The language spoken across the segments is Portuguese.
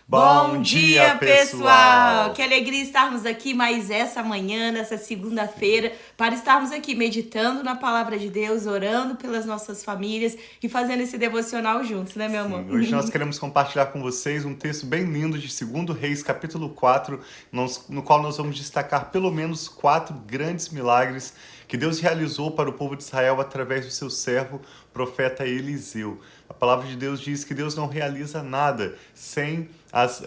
Bom dia, pessoal! Que alegria estarmos aqui mais essa manhã, nessa segunda-feira, para estarmos aqui meditando na palavra de Deus, orando pelas nossas famílias e fazendo esse devocional juntos, né, meu amor? Hoje nós queremos compartilhar com vocês um texto bem lindo de 2 Reis, capítulo 4, no qual nós vamos destacar pelo menos 4 grandes milagres que Deus realizou para o povo de Israel através do seu servo, profeta Eliseu. A palavra de Deus diz que Deus não realiza nada sem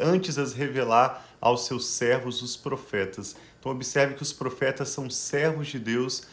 antes as revelar aos seus servos, os profetas. Então observe que os profetas são servos de Deus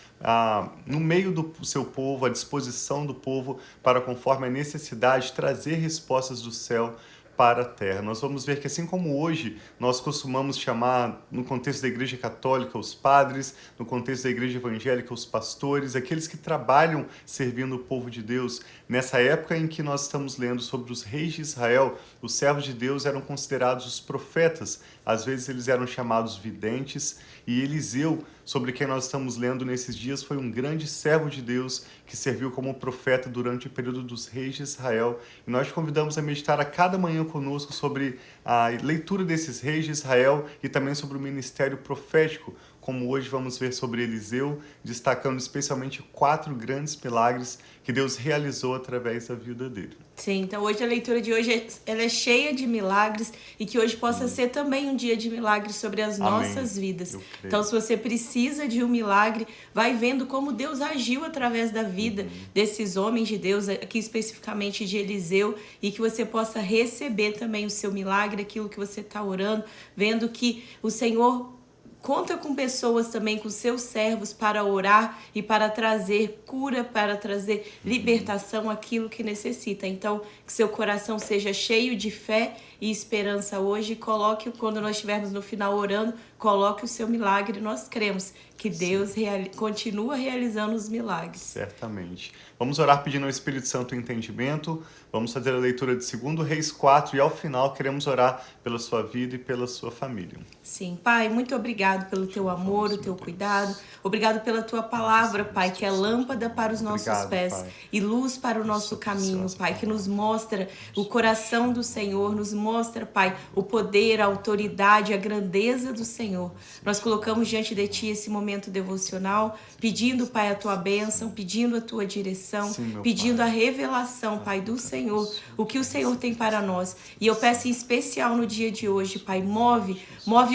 no meio do seu povo, à disposição do povo, para, conforme a necessidade, trazer respostas do céu para a terra. Nós vamos ver que, assim como hoje nós costumamos chamar, no contexto da Igreja Católica, os padres, no contexto da Igreja Evangélica, os pastores, aqueles que trabalham servindo o povo de Deus, nessa época em que nós estamos lendo sobre os reis de Israel, os servos de Deus eram considerados os profetas. Às vezes eles eram chamados videntes, e Eliseu, sobre quem nós estamos lendo nesses dias, foi um grande servo de Deus que serviu como profeta durante o período dos reis de Israel. E nós te convidamos a meditar a cada manhã conosco sobre a leitura desses reis de Israel e também sobre o ministério profético, como hoje vamos ver sobre Eliseu, destacando especialmente 4 grandes milagres que Deus realizou através da vida dele. Sim, então hoje a leitura de hoje ela é cheia de milagres e que hoje possa ser também um dia de milagres sobre as nossas vidas. Então, se você precisa de um milagre, vai vendo como Deus agiu através da vida desses homens de Deus, aqui especificamente de Eliseu, e que você possa receber também o seu milagre, aquilo que você está orando, vendo que o Senhor conta com pessoas também, com seus servos, para orar e para trazer cura, para trazer libertação, aquilo que necessita. Então, que seu coração seja cheio de fé e esperança hoje. Coloque, quando nós estivermos no final orando, coloque o seu milagre. Nós cremos que Deus continua realizando os milagres. Certamente. Vamos orar pedindo ao Espírito Santo o entendimento. Vamos fazer a leitura de 2 Reis 4 e ao final queremos orar pela sua vida e pela sua família. Sim, Pai, muito obrigado pelo teu amor, o teu cuidado. Obrigado pela tua palavra, Pai, que é lâmpada para os nossos pés e luz para o nosso caminho, Pai, que nos mostra o coração do Senhor, nos mostra, Pai, o poder, a autoridade, a grandeza do Senhor. Nós colocamos diante de Ti esse momento devocional, pedindo, Pai, a Tua bênção, pedindo a Tua direção, pedindo a revelação, Pai, do Senhor, o que o Senhor tem para nós. E eu peço em especial no dia de hoje, Pai, move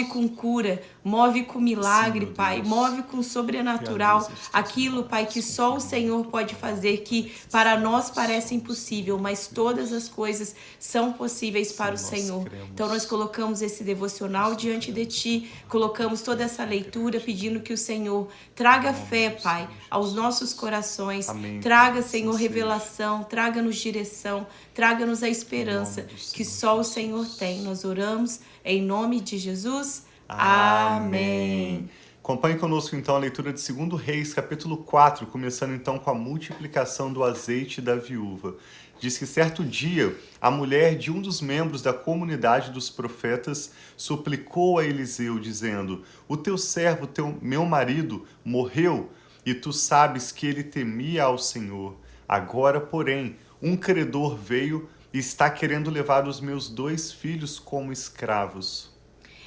com cura, move com milagre, Pai, move com sobrenatural, aquilo, Pai, que só o Senhor pode fazer, que para nós parece impossível, mas todas as coisas são possíveis para o Senhor. Então nós colocamos esse devocional diante de Ti, colocamos toda essa leitura pedindo que o Senhor traga fé, Pai, aos nossos corações, traga, Senhor, revelação, traga-nos direção, traga-nos a esperança que só o Senhor tem. Nós oramos em nome de Jesus. Amém. Acompanhe conosco então a leitura de 2 Reis, capítulo 4, começando então com a multiplicação do azeite da viúva. Diz que certo dia, a mulher de um dos membros da comunidade dos profetas suplicou a Eliseu, dizendo: o teu servo, meu marido, morreu, e tu sabes que ele temia ao Senhor. Agora, porém, um credor veio e está querendo levar os meus 2 filhos como escravos.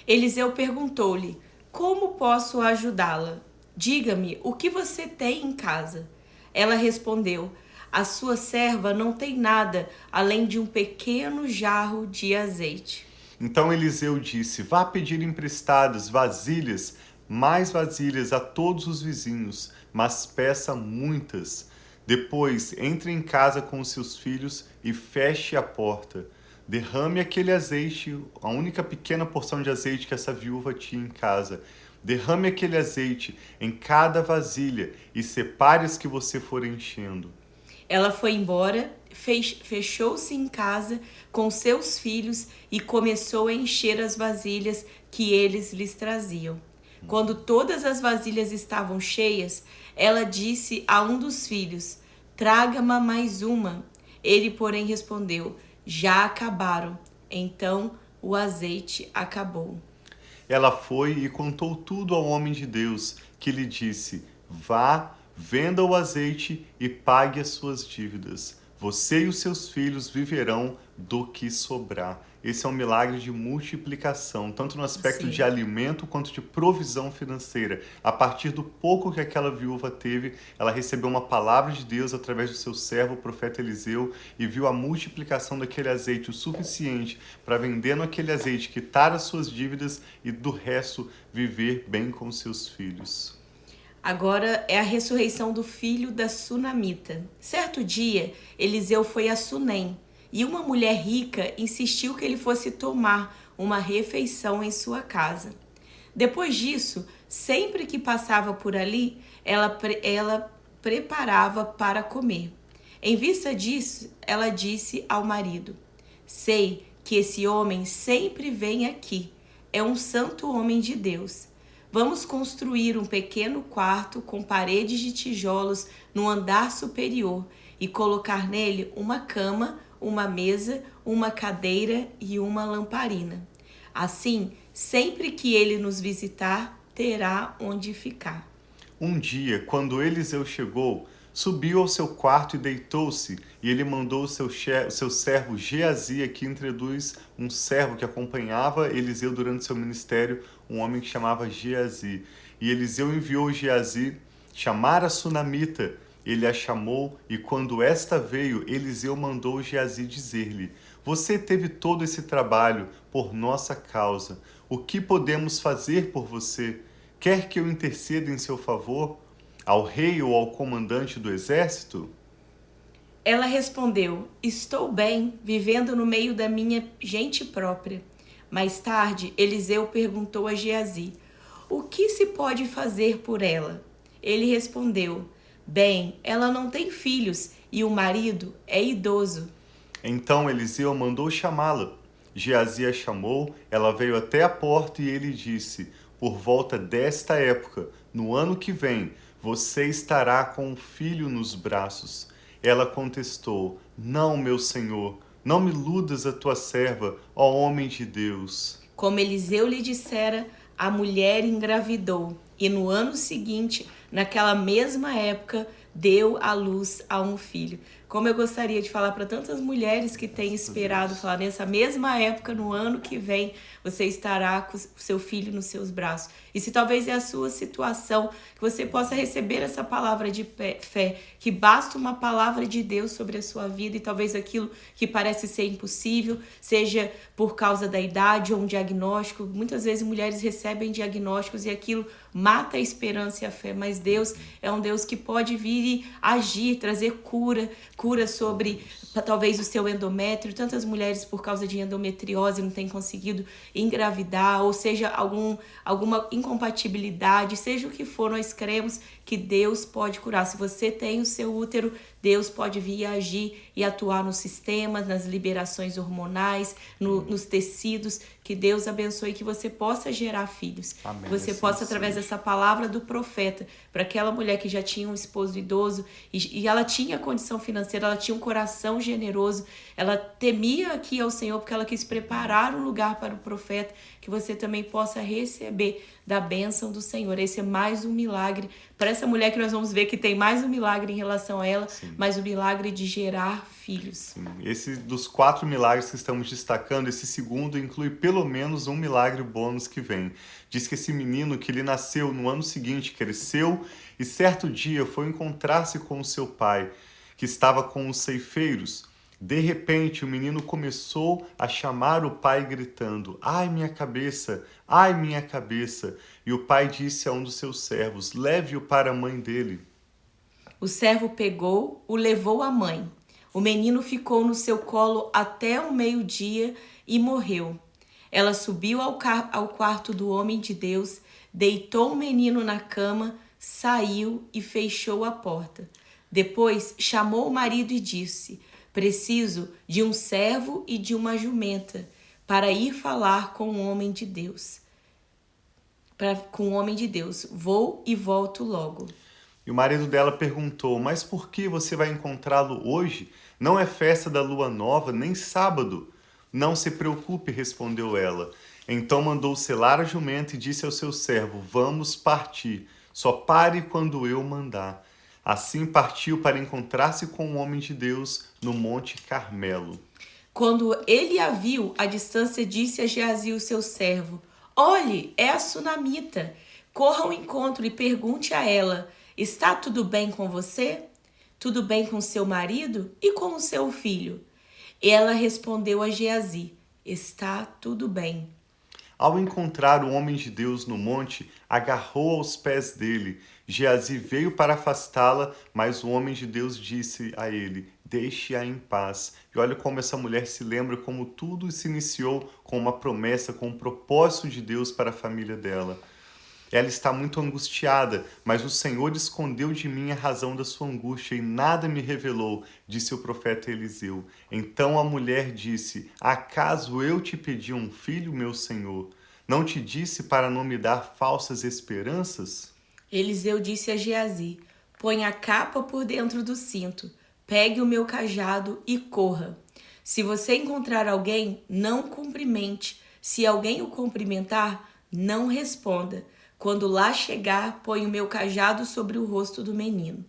Eliseu perguntou-lhe: como posso ajudá-la? Diga-me, o que você tem em casa? Ela respondeu: a sua serva não tem nada além de um pequeno jarro de azeite. Então Eliseu disse: vá pedir emprestadas vasilhas, mais vasilhas a todos os vizinhos, mas peça muitas. Depois entre em casa com os seus filhos e feche a porta. Derrame aquele azeite, a única pequena porção de azeite que essa viúva tinha em casa. Derrame aquele azeite em cada vasilha e separe as que você for enchendo. Ela foi embora, fechou-se em casa com seus filhos e começou a encher as vasilhas que eles lhes traziam. Quando todas as vasilhas estavam cheias, ela disse a um dos filhos: traga-me mais uma. Ele, porém, respondeu: já acabaram. Então o azeite acabou. Ela foi e contou tudo ao homem de Deus, que lhe disse: vá, venda o azeite e pague as suas dívidas. Você e os seus filhos viverão do que sobrar. Esse é um milagre de multiplicação, tanto no aspecto de Sim. alimento quanto de provisão financeira. A partir do pouco que aquela viúva teve, ela recebeu uma palavra de Deus através do seu servo, o profeta Eliseu, e viu a multiplicação daquele azeite, o suficiente para, vendendo aquele azeite, quitar as suas dívidas e do resto viver bem com seus filhos. Agora é a ressurreição do filho da sunamita. Certo dia, Eliseu foi a Sunem, e uma mulher rica insistiu que ele fosse tomar uma refeição em sua casa. Depois disso, sempre que passava por ali, ela preparava para comer. Em vista disso, ela disse ao marido: Sei que esse homem sempre vem aqui. É um santo homem de Deus. Vamos construir um pequeno quarto com paredes de tijolos no andar superior e colocar nele uma cama, uma mesa, uma cadeira e uma lamparina. Assim, sempre que ele nos visitar, terá onde ficar. Um dia, quando Eliseu chegou, subiu ao seu quarto e deitou-se, e ele mandou o seu servo Geazi, que introduz um servo que acompanhava Eliseu durante seu ministério, um homem que chamava Geazi. E Eliseu enviou Geazi chamar a sunamita. Ele a chamou, e quando esta veio, Eliseu mandou Geazi dizer-lhe: Você teve todo esse trabalho por nossa causa. O que podemos fazer por você? Quer que eu interceda em seu favor ao rei ou ao comandante do exército? Ela respondeu: Estou bem, vivendo no meio da minha gente própria. Mais tarde, Eliseu perguntou a Geazi: O que se pode fazer por ela? Ele respondeu: Bem, ela não tem filhos e o marido é idoso. Então Eliseu mandou chamá-la. Geazi a chamou, ela veio até a porta e ele disse: Por volta desta época, no ano que vem, você estará com um filho nos braços. Ela contestou: Não, meu senhor, não me iludas a tua serva, ó homem de Deus. Como Eliseu lhe dissera, a mulher engravidou e no ano seguinte, naquela mesma época, deu à luz a um filho. Como eu gostaria de falar para tantas mulheres que têm esperado, falar nessa mesma época, no ano que vem, você estará com o seu filho nos seus braços. E se talvez é a sua situação, que você possa receber essa palavra de fé, que basta uma palavra de Deus sobre a sua vida e talvez aquilo que parece ser impossível, seja por causa da idade ou um diagnóstico. Muitas vezes mulheres recebem diagnósticos e aquilo mata a esperança e a fé, mas Deus é um Deus que pode vir e agir, trazer cura sobre talvez o seu endométrio. Tantas mulheres por causa de endometriose não têm conseguido engravidar, ou seja, alguma incompatibilidade, seja o que for, nós cremos que Deus pode curar. Se você tem o seu útero, Deus pode vir e agir e atuar nos sistemas, nas liberações hormonais, nos tecidos. Que Deus abençoe, que você possa gerar filhos. Amém. Que você possa, através dessa palavra do profeta, para aquela mulher que já tinha um esposo idoso e ela tinha condição financeira, ela tinha um coração generoso, ela temia aqui ao Senhor porque ela quis preparar um lugar para o profeta, que você também possa receber da bênção do Senhor. Esse é mais um milagre para essa mulher, que nós vamos ver que tem mais um milagre em relação a ela. Sim. Mas o milagre de gerar filhos. Sim. Esse dos 4 milagres que estamos destacando, esse segundo inclui pelo menos um milagre bônus que vem. Diz que esse menino, que ele nasceu no ano seguinte, cresceu e certo dia foi encontrar-se com o seu pai, que estava com os ceifeiros. De repente, o menino começou a chamar o pai gritando: Ai, minha cabeça! Ai, minha cabeça! E o pai disse a um dos seus servos: Leve-o para a mãe dele. O servo pegou, o levou à mãe. O menino ficou no seu colo até o meio-dia e morreu. Ela subiu ao quarto do homem de Deus, deitou o menino na cama, saiu e fechou a porta. Depois chamou o marido e disse: Preciso de um servo e de uma jumenta para ir falar com o homem de Deus. Vou e volto logo. E o marido dela perguntou: Mas por que você vai encontrá-lo hoje? Não é festa da lua nova, nem sábado. Não se preocupe, respondeu ela. Então mandou selar a jumenta e disse ao seu servo: Vamos partir. Só pare quando eu mandar. Assim partiu para encontrar-se com o homem de Deus no Monte Carmelo. Quando ele a viu, à distância disse a Geazi, o seu servo: Olhe, é a sunamita. Corra ao encontro e pergunte a ela: Está tudo bem com você? Tudo bem com seu marido e com o seu filho? Ela respondeu a Geazi: Está tudo bem. Ao encontrar o homem de Deus no monte, agarrou aos pés dele. Geazi veio para afastá-la, mas o homem de Deus disse a ele: Deixe-a em paz. E olha como essa mulher se lembra como tudo se iniciou com uma promessa, com um propósito de Deus para a família dela. Ela está muito angustiada, mas o Senhor escondeu de mim a razão da sua angústia e nada me revelou, disse o profeta Eliseu. Então a mulher disse: Acaso eu te pedi um filho, meu senhor? Não te disse para não me dar falsas esperanças? Eliseu disse a Geazi: Põe a capa por dentro do cinto, pegue o meu cajado e corra. Se você encontrar alguém, não cumprimente. Se alguém o cumprimentar, não responda. Quando lá chegar, põe o meu cajado sobre o rosto do menino.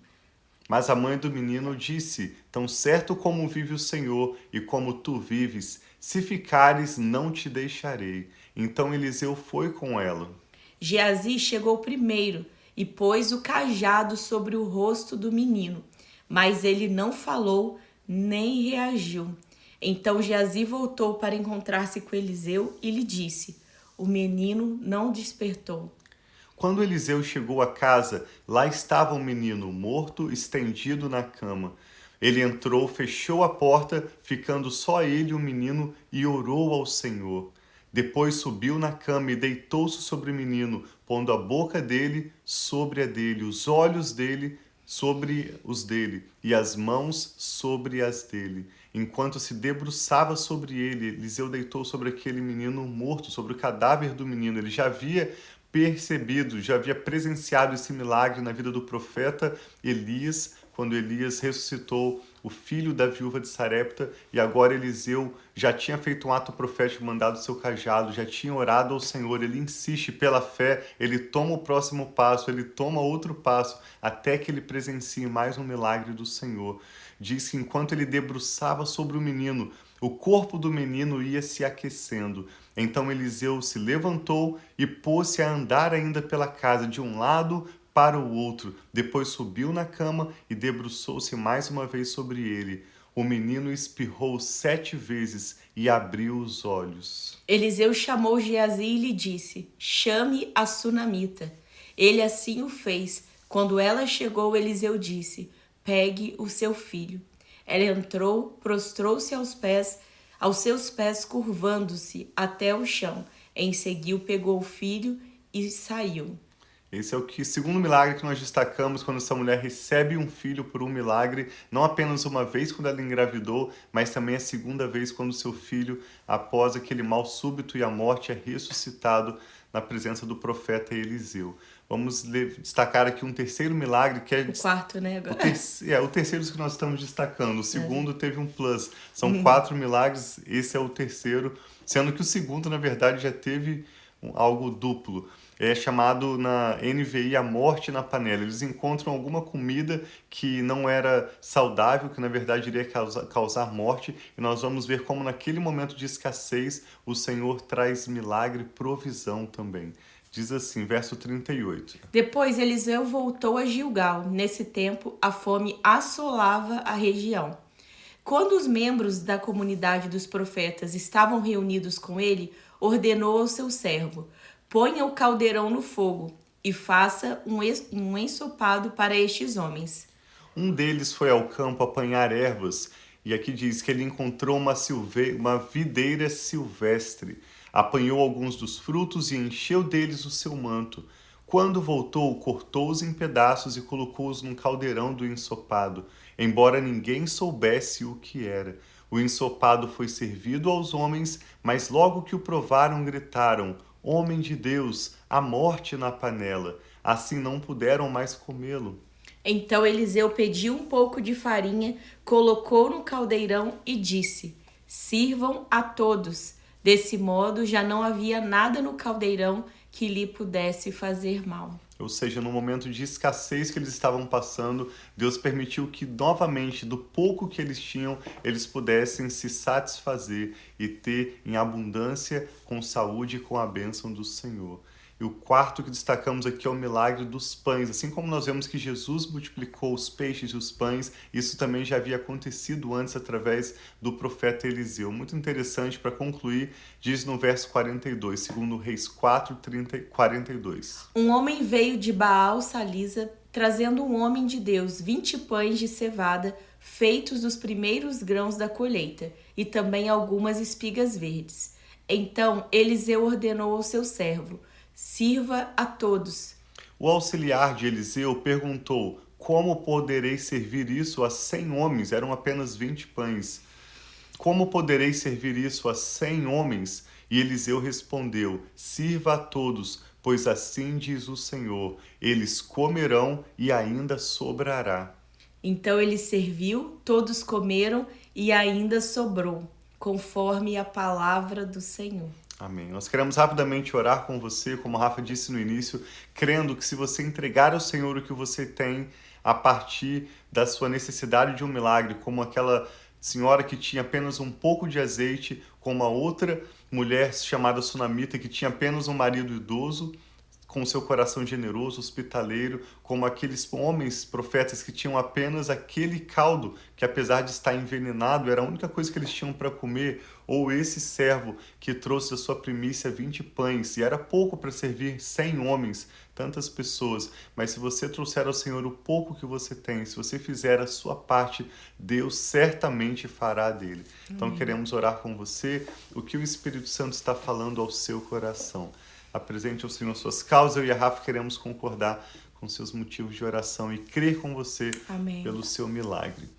Mas a mãe do menino disse: Tão certo como vive o Senhor e como tu vives, se ficares, não te deixarei. Então Eliseu foi com ela. Geazi chegou primeiro e pôs o cajado sobre o rosto do menino, mas ele não falou nem reagiu. Então Geazi voltou para encontrar-se com Eliseu e lhe disse: O menino não despertou. Quando Eliseu chegou à casa, lá estava o menino morto, estendido na cama. Ele entrou, fechou a porta, ficando só ele e o menino, e orou ao Senhor. Depois subiu na cama e deitou-se sobre o menino, pondo a boca dele sobre a dele, os olhos dele sobre os dele, e as mãos sobre as dele. Enquanto se debruçava sobre ele, Eliseu deitou sobre aquele menino morto, sobre o cadáver do menino. Ele já havia percebido, já havia presenciado esse milagre na vida do profeta Elias, quando Elias ressuscitou o filho da viúva de Sarepta, e agora Eliseu já tinha feito um ato profético, mandado seu cajado, já tinha orado ao Senhor. Ele insiste pela fé, ele toma o próximo passo, ele toma outro passo, até que ele presencie mais um milagre do Senhor. Diz que enquanto ele debruçava sobre o menino, o corpo do menino ia se aquecendo. Então Eliseu se levantou e pôs-se a andar ainda pela casa, de um lado para o outro. Depois subiu na cama e debruçou-se mais uma vez sobre ele. O menino espirrou 7 vezes e abriu os olhos. Eliseu chamou Geazi e lhe disse: Chame a sunamita. Ele assim o fez. Quando ela chegou, Eliseu disse: Pegue o seu filho. Ela entrou, prostrou-se aos seus pés, curvando-se até o chão. Em seguida, pegou o filho e saiu. Esse é o segundo milagre que nós destacamos quando essa mulher recebe um filho por um milagre, não apenas uma vez quando ela engravidou, mas também a segunda vez quando seu filho, após aquele mal súbito e a morte, é ressuscitado na presença do profeta Eliseu. Vamos destacar aqui um terceiro milagre que é... O quarto, né? Agora. O terceiro que nós estamos destacando. O segundo teve um plus. São 4 milagres, esse é o terceiro, sendo que o segundo, na verdade, já teve algo duplo. É chamado na NVI a morte na panela. Eles encontram alguma comida que não era saudável, que na verdade iria causar morte, e nós vamos ver como naquele momento de escassez o Senhor traz milagre e provisão também. Diz assim, verso 38. Depois Eliseu voltou a Gilgal. Nesse tempo, a fome assolava a região. Quando os membros da comunidade dos profetas estavam reunidos com ele, ordenou ao seu servo: Ponha o caldeirão no fogo e faça um ensopado para estes homens. Um deles foi ao campo apanhar ervas, e aqui diz que ele encontrou uma videira silvestre. Apanhou alguns dos frutos e encheu deles o seu manto. Quando voltou, cortou-os em pedaços e colocou-os num caldeirão do ensopado, embora ninguém soubesse o que era. O ensopado foi servido aos homens, mas logo que o provaram, gritaram: Homem de Deus, a morte na panela. Assim não puderam mais comê-lo. Então Eliseu pediu um pouco de farinha, colocou no caldeirão e disse: Sirvam a todos. Desse modo já não havia nada no caldeirão que lhe pudesse fazer mal. Ou seja, no momento de escassez que eles estavam passando, Deus permitiu que novamente, do pouco que eles tinham, eles pudessem se satisfazer e ter em abundância, com saúde e com a bênção do Senhor. E o quarto que destacamos aqui é o milagre dos pães. Assim como nós vemos que Jesus multiplicou os peixes e os pães, isso também já havia acontecido antes através do profeta Eliseu. Muito interessante para concluir, diz no verso 42, segundo Reis 4, 42. Um homem veio de Baal Salisa, trazendo um homem de Deus 20 pães de cevada, feitos dos primeiros grãos da colheita, e também algumas espigas verdes. Então Eliseu ordenou ao seu servo: sirva a todos. O auxiliar de Eliseu perguntou: como poderei servir isso a 100 homens? Eram apenas 20 pães. Como poderei servir isso a 100 homens? E Eliseu respondeu: sirva a todos, pois assim diz o Senhor, eles comerão e ainda sobrará. Então ele serviu, todos comeram e ainda sobrou, conforme a palavra do Senhor. Amém. Nós queremos rapidamente orar com você, como a Rafa disse no início, crendo que se você entregar ao Senhor o que você tem a partir da sua necessidade de um milagre, como aquela senhora que tinha apenas um pouco de azeite, como a outra mulher chamada Sunamita que tinha apenas um marido idoso, com seu coração generoso, hospitaleiro, como aqueles homens profetas que tinham apenas aquele caldo que, apesar de estar envenenado, era a única coisa que eles tinham para comer, ou esse servo que trouxe da sua primícia 20 pães, e era pouco para servir 100 homens, tantas pessoas, mas se você trouxer ao Senhor o pouco que você tem, se você fizer a sua parte, Deus certamente fará dele. Então queremos orar com você, o que o Espírito Santo está falando ao seu coração. Apresente ao Senhor suas causas. Eu e a Rafa queremos concordar com seus motivos de oração e crer com você. Amém. Pelo seu milagre.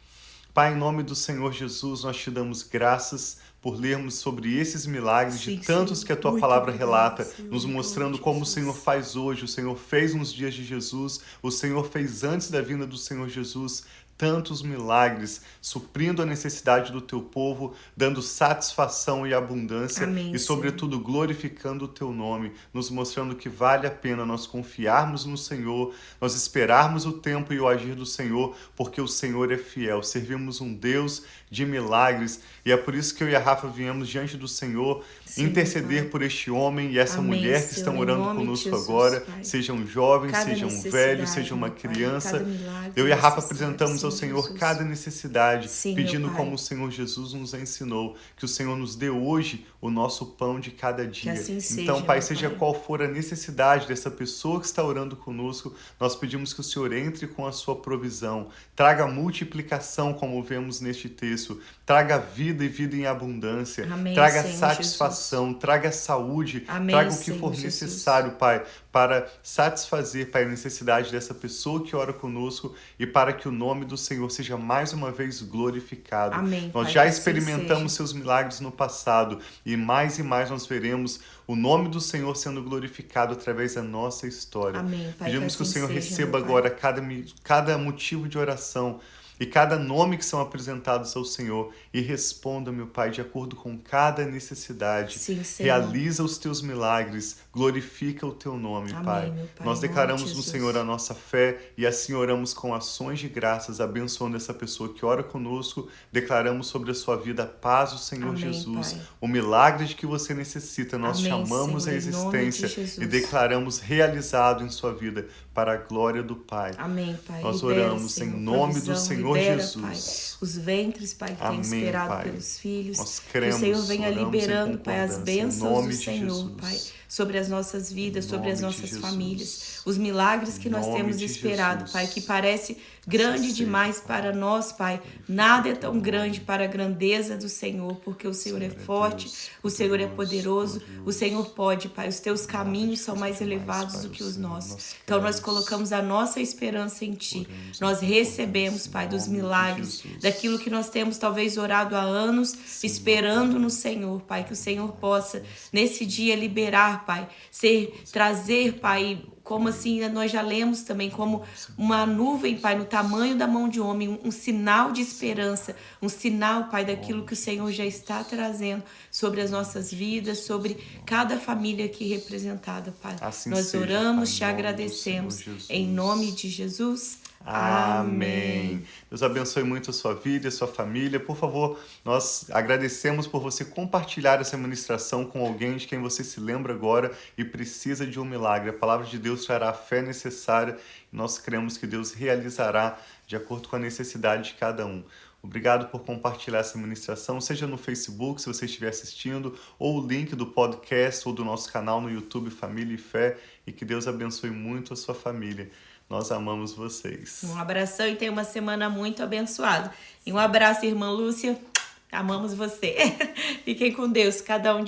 Pai, em nome do Senhor Jesus, nós te damos graças por lermos sobre esses milagres, de tantos que a tua palavra relata, nos mostrando como o Senhor faz hoje, o Senhor fez nos dias de Jesus, o Senhor fez antes da vinda do Senhor Jesus, tantos milagres, suprindo a necessidade do teu povo, dando satisfação e abundância. Amém, e, sobretudo, glorificando o teu nome, nos mostrando que vale a pena nós confiarmos no Senhor, nós esperarmos o tempo e o agir do Senhor, porque o Senhor é fiel. Servimos um Deus de milagres, e é por isso que eu e a Rafa viemos diante do Senhor, interceder Pai. Por este homem e essa Amém, mulher que Senhor, estão orando conosco Jesus, agora, Pai. Sejam jovens, sejam velhos, seja uma criança. Milagre, eu e a Rafa apresentamos ao Senhor Jesus. Cada necessidade, Sim, pedindo como o Senhor Jesus nos ensinou, que o Senhor nos dê hoje o nosso pão de cada dia. Assim seja, então, Pai, seja qual for a necessidade dessa pessoa que está orando conosco, nós pedimos que o Senhor entre com a sua provisão, traga multiplicação, como vemos neste texto, traga vida e vida em abundância, Amém, traga Senhor satisfação, Jesus. Traga saúde, Amém, traga o que Senhor for necessário, Jesus. Pai, para satisfazer, Pai, a necessidade dessa pessoa que ora conosco e para que o nome do Senhor seja mais uma vez glorificado. Amém, nós Pai, já experimentamos seus milagres no passado e mais nós veremos o nome do Senhor sendo glorificado através da nossa história. Amém, Pai, pedimos que o Senhor receba agora cada motivo de oração e cada nome que são apresentados ao Senhor e responda, meu Pai, de acordo com cada necessidade. Sim, realiza os teus milagres, glorifica o teu nome, Amém, Pai. Pai. Nós declaramos no Senhor a nossa fé e assim oramos com ações de graças, abençoando essa pessoa que ora conosco, declaramos sobre a sua vida a paz do Senhor Amém, Jesus, Pai. O milagre de que você necessita, nós Amém, chamamos Senhor, a existência e declaramos realizado em sua vida para a glória do Pai. Amém, Pai. Nós oramos Senhor, em nome do Senhor libera, Jesus. Pai, os ventres, Pai, que têm esperado Pai. Pelos filhos. Nós cremos, que o Senhor venha liberando, Pai, as bênçãos do Senhor, Pai, sobre as nossas vidas, sobre as nossas famílias. Os milagres que nós temos esperado, Jesus. Pai, que parece grande demais para nós, Pai. Nada é tão grande para a grandeza do Senhor, porque o Senhor é forte, o Senhor é poderoso, o Senhor pode, Pai. Os teus caminhos são mais elevados do que os nossos. Então nós colocamos a nossa esperança em Ti. Nós recebemos, Pai, dos milagres, daquilo que nós temos talvez orado há anos, esperando no Senhor, Pai, que o Senhor possa nesse dia liberar, tocar, Pai, trazer, Pai, como assim nós já lemos também, como uma nuvem, Pai, no tamanho da mão de homem, um sinal de esperança, um sinal, Pai, daquilo que o Senhor já está trazendo sobre as nossas vidas, sobre cada família aqui representada, Pai. Assim Nós seja, oramos, Pai, te agradecemos, em nome de Jesus. Amém. Deus abençoe muito a sua vida e a sua família. Por favor, nós agradecemos por você compartilhar essa ministração com alguém de quem você se lembra agora e precisa de um milagre. A palavra de Deus trará a fé necessária e nós cremos que Deus realizará de acordo com a necessidade de cada um. Obrigado por compartilhar essa ministração, seja no Facebook, se você estiver assistindo, ou o link do podcast ou do nosso canal no YouTube Família e Fé, e que Deus abençoe muito a sua família. Nós amamos vocês. Um abração e tenha uma semana muito abençoada. E um abraço, irmã Lúcia. Amamos você. Fiquem com Deus, cada um de